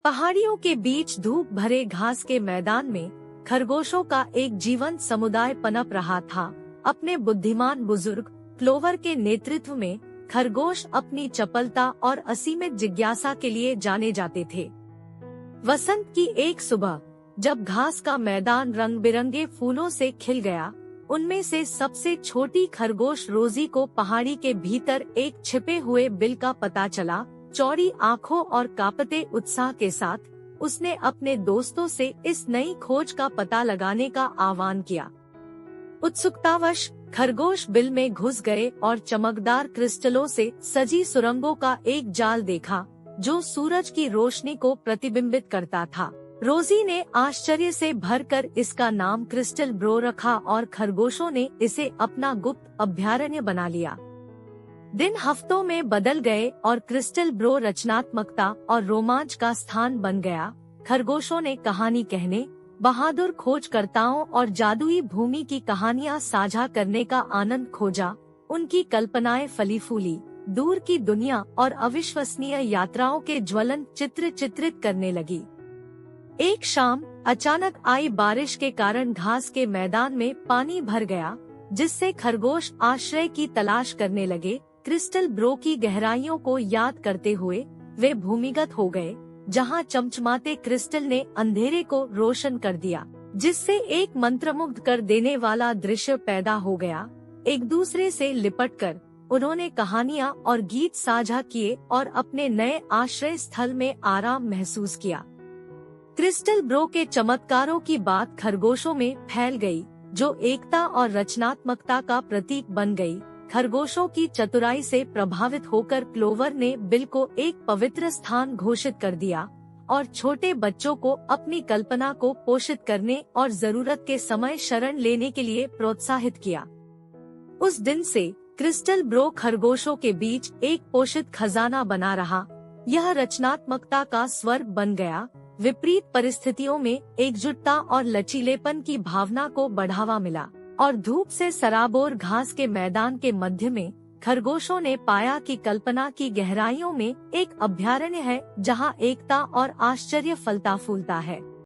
पहाड़ियों के बीच धूप भरे घास के मैदान में खरगोशों का एक जीवंत समुदाय पनप रहा था। अपने बुद्धिमान बुजुर्ग क्लोवर के नेतृत्व में खरगोश अपनी चपलता और असीमित जिज्ञासा के लिए जाने जाते थे। वसंत की एक सुबह जब घास का मैदान रंग बिरंगे फूलों से खिल गया, उनमें से सबसे छोटी खरगोश रोजी को पहाड़ी के भीतर एक छिपे हुए बिल का पता चला। चौड़ी आंखों और कांपते उत्साह के साथ उसने अपने दोस्तों से इस नई खोज का पता लगाने का आह्वान किया। उत्सुकतावश खरगोश बिल में घुस गए और चमकदार क्रिस्टलों से सजी सुरंगों का एक जाल देखा जो सूरज की रोशनी को प्रतिबिंबित करता था। रोजी ने आश्चर्य से भरकर इसका नाम क्रिस्टल ब्रो रखा और खरगोशों ने इसे अपना गुप्त अभयारण्य बना लिया। दिन हफ्तों में बदल गए और क्रिस्टल ब्रो रचनात्मकता और रोमांच का स्थान बन गया। खरगोशों ने कहानी कहने, बहादुर खोजकर्ताओं और जादुई भूमि की कहानियां साझा करने का आनंद खोजा। उनकी कल्पनाएं फली फूली, दूर की दुनिया और अविश्वसनीय यात्राओं के ज्वलंत चित्र चित्रित करने लगी। एक शाम अचानक आई बारिश के कारण घास के मैदान में पानी भर गया, जिससे खरगोश आश्रय की तलाश करने लगे। क्रिस्टल ब्रो की गहराइयों को याद करते हुए वे भूमिगत हो गए, जहां चमचमाते क्रिस्टल ने अंधेरे को रोशन कर दिया, जिससे एक मंत्रमुग्ध कर देने वाला दृश्य पैदा हो गया। एक दूसरे से लिपटकर उन्होंने कहानियां और गीत साझा किए और अपने नए आश्रय स्थल में आराम महसूस किया। क्रिस्टल ब्रो के चमत्कारों की बात खरगोशों में फैल गई, जो एकता और रचनात्मकता का प्रतीक बन गई। खरगोशों की चतुराई से प्रभावित होकर क्लोवर ने बिल को एक पवित्र स्थान घोषित कर दिया और छोटे बच्चों को अपनी कल्पना को पोषित करने और जरूरत के समय शरण लेने के लिए प्रोत्साहित किया। उस दिन से क्रिस्टल ब्रो खरगोशों के बीच एक पोषित खजाना बना रहा। यह रचनात्मकता का स्वर्ग बन गया। विपरीत परिस्थितियों में एकजुटता और लचीलेपन की भावना को बढ़ावा मिला और धूप से सराबोर घास के मैदान के मध्य में खरगोशों ने पाया कि कल्पना की गहराइयों में एक अभयारण्य है, जहां एकता और आश्चर्य फलता फूलता है।